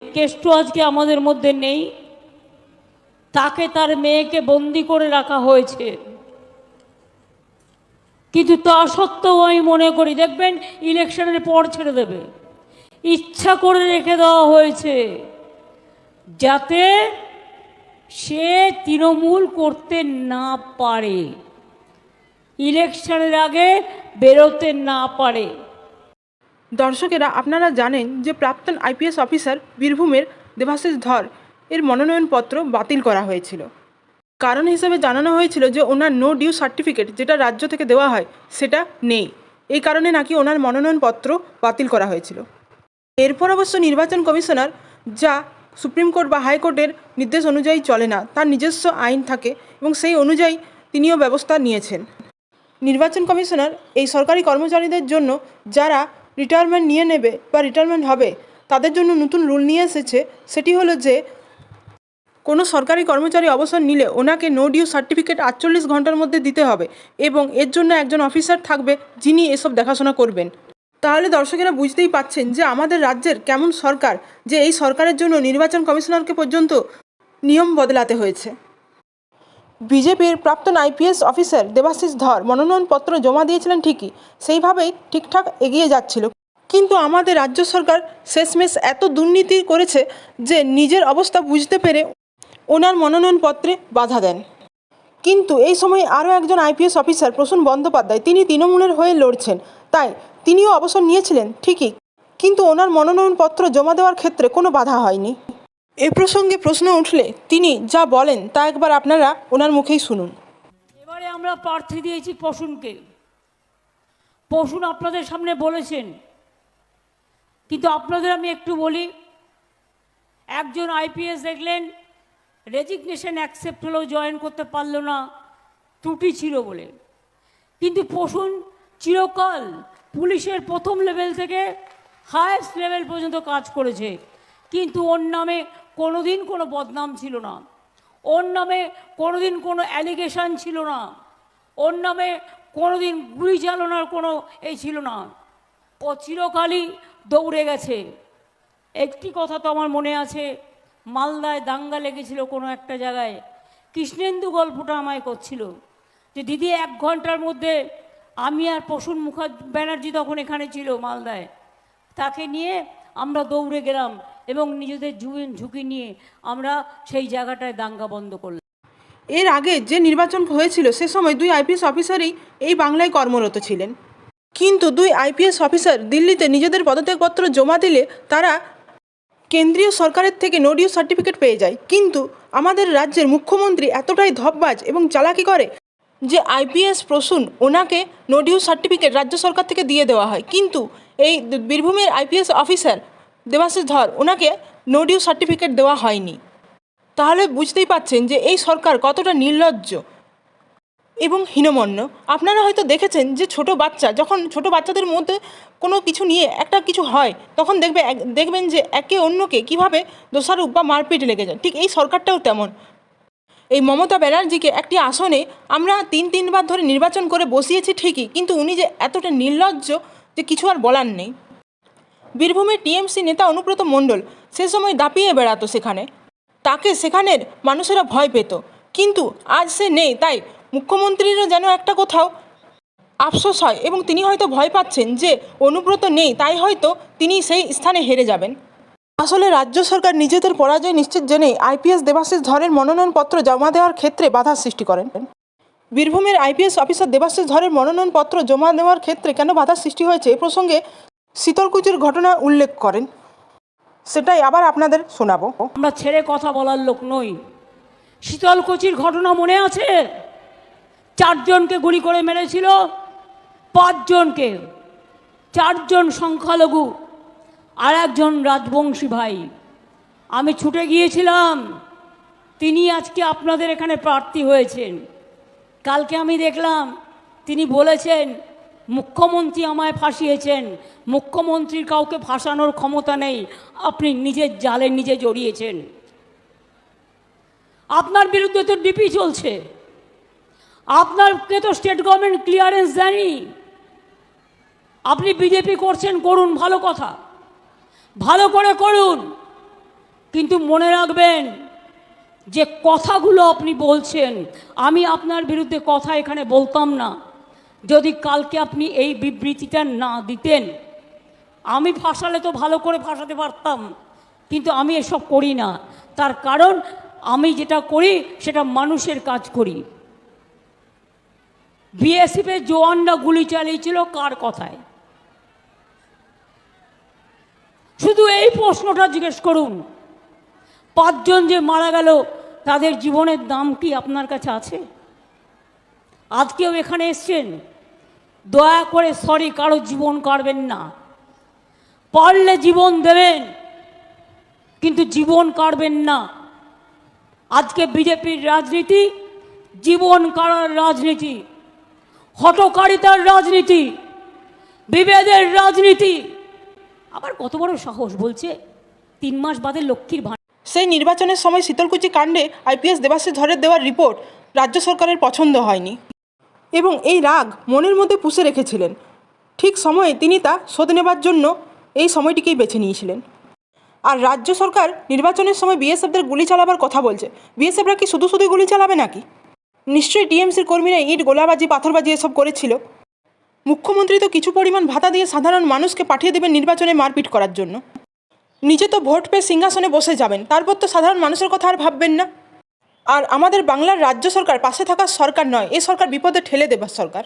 কেষ্ট আজকে আমাদের মধ্যে নেই, তাকে তার মেয়েকে বন্দি করে রাখা হয়েছে। কিন্তু তা সত্ত্বেও আমি মনে করি, দেখবেন ইলেকশনের পর ছেড়ে দেবে, ইচ্ছা করে রেখে দেওয়া হয়েছে যাতে সে তৃণমূল করতে না পারে, ইলেকশনের আগে বেরোতে না পারে। দর্শকেরা, আপনারা জানেন যে প্রাক্তন আইপিএস অফিসার বীরভূমের দেবাশিস ধর এর মনোনয়নপত্র বাতিল করা হয়েছিল। কারণ হিসেবে জানানো হয়েছিল যে ওনার নো ডিউ সার্টিফিকেট যেটা রাজ্য থেকে দেওয়া হয় সেটা নেই, এই কারণে নাকি ওনার মনোনয়নপত্র বাতিল করা হয়েছিল। এরপর অবশ্য নির্বাচন কমিশনার, যা সুপ্রিম কোর্ট বা হাইকোর্টের নির্দেশ অনুযায়ী চলে না, তার নিজস্ব আইন থাকে এবং সেই অনুযায়ী তিনিও ব্যবস্থা নিয়েছেন। নির্বাচন কমিশনার এই সরকারি কর্মচারীদের জন্য যারা রিটায়ারমেন্ট নিয়ে নেবে বা রিটায়ারমেন্ট হবে তাদের জন্য নতুন রুল নিয়ে এসেছে। সেটি হলো যে কোনো সরকারি কর্মচারী অবসর নিলে ওনাকে নো ডিউ সার্টিফিকেট 48 ঘন্টার মধ্যে দিতে হবে এবং এর জন্য একজন অফিসার থাকবে যিনি এসব দেখাশোনা করবেন। তাহলে দর্শকেরা বুঝতেই পাচ্ছেন যে আমাদের রাজ্যের কেমন সরকার, যে এই সরকারের জন্য নির্বাচন কমিশনারকে পর্যন্ত নিয়ম বদলাতে হয়েছে। বিজেপির প্রাক্তন আইপিএস অফিসার দেবাশিস ধর মনোনয়নপত্র জমা দিয়েছিলেন ঠিকই, সেইভাবেই ঠিকঠাক এগিয়ে যাচ্ছিল, কিন্তু আমাদের রাজ্য সরকার শেষমেশ এত দুর্নীতি করেছে যে নিজের অবস্থা বুঝতে পেরে ওনার মনোনয়নপত্রে বাধা দেন। কিন্তু এই সময় আরও একজন আইপিএস অফিসার প্রসূন বন্দ্যোপাধ্যায়, তিনি তৃণমূলের হয়ে লড়ছেন, তাই তিনিও অবসর নিয়েছিলেন ঠিকই, কিন্তু ওনার মনোনয়নপত্র জমা দেওয়ার ক্ষেত্রে কোনো বাধা হয়নি। এ প্রসঙ্গে প্রশ্ন উঠলে তিনি যা বলেন তা একবার আপনারা ওনার মুখেই শুনুন। এবারে আমরা প্রার্থী দিয়েছি প্রসূনকে। প্রসূন আপনাদের সামনে বলেছেন, কিন্তু আপনাদের আমি একটু বলি, একজন আইপিএস দেখলেন রেজিগনেশন অ্যাকসেপ্ট হলেও জয়েন করতে পারলো না, ত্রুটি ছিল বলে, কিন্তু প্রসূন চিরকাল পুলিশের প্রথম লেভেল থেকে হায়েস্ট লেভেল পর্যন্ত কাজ করেছে, কিন্তু ওর নামে কোনোদিন কোনো বদনাম ছিল না, ওর নামে কোনোদিন কোনো অ্যালিগেশন ছিল না, ওর নামে কোনোদিন গুলি চালানোর কোনো এই ছিল না, ও চিরকালই দৌড়ে গেছে। একটি কথা তো আমার মনে আছে, মালদায় দাঙ্গা লেগেছিল কোনো একটা জায়গায়, কৃষ্ণেন্দু গল্পটা আমায় করছিল যে দিদি 1 ঘন্টার মধ্যে আমি আর প্রসূন ব্যানার্জি তখন এখানে ছিল মালদায়, তাকে নিয়ে আমরা দৌড়ে গেলাম এবং নিজেদের ঝুঁকি নিয়ে আমরা সেই জায়গাটায় দাঙ্গা বন্ধ করলাম। এর আগে যে নির্বাচন হয়েছিল সে সময় 2 আইপিএস অফিসারই এই বাংলায় কর্মরত ছিলেন, কিন্তু 2 আইপিএস অফিসার দিল্লিতে নিজেদের পদত্যাগপত্র জমা দিলে তারা কেন্দ্রীয় সরকারের থেকে নো ডিউ সার্টিফিকেট পেয়ে যায়। কিন্তু আমাদের রাজ্যের মুখ্যমন্ত্রী এতটাই ধপবাজ এবং চালাকি করে যে আইপিএস প্রসূন ওনাকে নো ডিউ সার্টিফিকেট রাজ্য সরকার থেকে দিয়ে দেওয়া হয়, কিন্তু এই বীরভূমের আইপিএস অফিসার দেবাশিস ধর ওনাকে নো ডিউ সার্টিফিকেট দেওয়া হয়নি। তাহলে বুঝতেই পাচ্ছেন যে এই সরকার কতটা নির্লজ্জ এবং হীনমন্য। আপনারা হয়তো দেখেছেন যে যখন ছোট বাচ্চাদের মধ্যে কোনো কিছু নিয়ে একটা কিছু হয় তখন দেখবেন যে একে অন্যকে কিভাবে দোষারোপ বা মারপিট লেগে যায়, ঠিক এই সরকারটাও তেমন। এই মমতা ব্যানার্জিকে একটি আসনে আমরা 3বার ধরে নির্বাচন করে বসিয়েছি ঠিকই, কিন্তু উনি যে এতটা নির্লজ্জ যে কিছু আর বলার নেই। বীরভূমের টিএমসি নেতা অনুব্রত মণ্ডল সে সময় দাপিয়ে বেড়াতো সেখানে, তাকে সেখানের মানুষেরা ভয় পেত, কিন্তু আজ সে নেই, তাই মুখ্যমন্ত্রীরও যেন একটা কোথাও আফসোস হয় এবং তিনি হয়তো ভয় পাচ্ছেন যে অনুব্রত নেই, তাই হয়তো তিনি সেই স্থানে হেরে যাবেন। আসলে রাজ্য সরকার নিজেদের পরাজয় নিশ্চিত জেনেই আইপিএস দেবাশিস ধরের মনোনয়নপত্র জমা দেওয়ার ক্ষেত্রে বাধার সৃষ্টি করেন। বীরভূমের আইপিএস অফিসার দেবাশিস ধরের মনোনয়নপত্র জমা দেওয়ার ক্ষেত্রে কেন বাধার সৃষ্টি হয়েছে এ প্রসঙ্গে শীতলকুচির ঘটনা উল্লেখ করেন, সেটাই আবার আপনাদের শোনাবো। আমরা ছেড়ে কথা বলার লোক নই। শীতলকুচির ঘটনা মনে আছে? 4 জনকে গুলি করে মেরেছিল, 5 জনকে, 4 জন সংখ্যালঘু আর 1 জন রাজবংশী ভাই। আমি ছুটে গিয়েছিলাম, তিনি আজকে আপনাদের এখানে প্রার্থী হয়েছেন। কালকে আমি দেখলাম তিনি বলেছেন মুখ্যমন্ত্রী আমায় ফাঁসিয়েছেন, মুখ্যমন্ত্রীর কাউকে ফাঁসানোর ক্ষমতা নেই, আপনি নিজের জালে নিজে জড়িয়েছেন। আপনার বিরুদ্ধে তো ডিপি চলছে, আপনাকে তো স্টেট গভর্নমেন্ট ক্লিয়ারেন্স দেয়নি। আপনি বিজেপি করছেন, করুন, ভালো কথা, ভালো করে করুন, কিন্তু মনে রাখবেন যে কথাগুলো আপনি বলছেন, আমি আপনার বিরুদ্ধে কথা এখানে বলতাম না যদি কালকে আপনি এই বিবৃতিটা না দিতেন। আমি ফাঁসালে তো ভালো করে ফাঁসাতে পারতাম, কিন্তু আমি এসব করি না। তার কারণ আমি যেটা করি সেটা মানুষের কাজ করি। বিএসএফের জওয়ানরা গুলি চালিয়েছিল কার কথায়? শুধু এই প্রশ্নটা জিজ্ঞেস করুন। 5 জন যে মারা গেল তাদের জীবনের দাম কি আপনার কাছে আছে? আজকেও এখানে এসছেন, দয়া করে সরি কারো জীবন কাড়বেন না। পারলে জীবন দেবেন, কিন্তু জীবন কাড়বেন না। আজকে বিজেপির রাজনীতি জীবন কাড়ার রাজনীতি, হঠকারিতার রাজনীতি, বিভেদের রাজনীতি। আবার কত বড় সাহস, বলছে 3 মাস বাদে লক্ষ্মীর ভাণ্ডার। সেই নির্বাচনের সময় শীতলকুচি কাণ্ডে আইপিএস দেবাশিস ধরের দেওয়ার রিপোর্ট রাজ্য সরকারের পছন্দ হয়নি এবং এই রাগ মনের মধ্যে পুষে রেখেছিলেন। ঠিক সময়ে তিনি তা শোধ নেবার জন্য এই সময়টিকেই বেছে নিয়েছিলেন। আর রাজ্য সরকার নির্বাচনের সময় বিএসএফদের গুলি চালাবার কথা বলছে। বিএসএফরা কি শুধু শুধু গুলি চালাবে নাকি? নিশ্চয়ই টিএমসির কর্মীরা ইট, গোলাবাজি, পাথরবাজি এসব করেছিল। মুখ্যমন্ত্রী তো কিছু পরিমাণ ভাতা দিয়ে সাধারণ মানুষকে পাঠিয়ে দেবেন নির্বাচনে মারপিট করার জন্য। নিজে তো ভোট পেয়ে সিংহাসনে বসে যাবেন, তারপর তো সাধারণ মানুষের কথা আর ভাববেন না। আর আমাদের বাংলার রাজ্য সরকার পাশে থাকার সরকার নয়, এ সরকার বিপদে ঠেলে দেবার সরকার।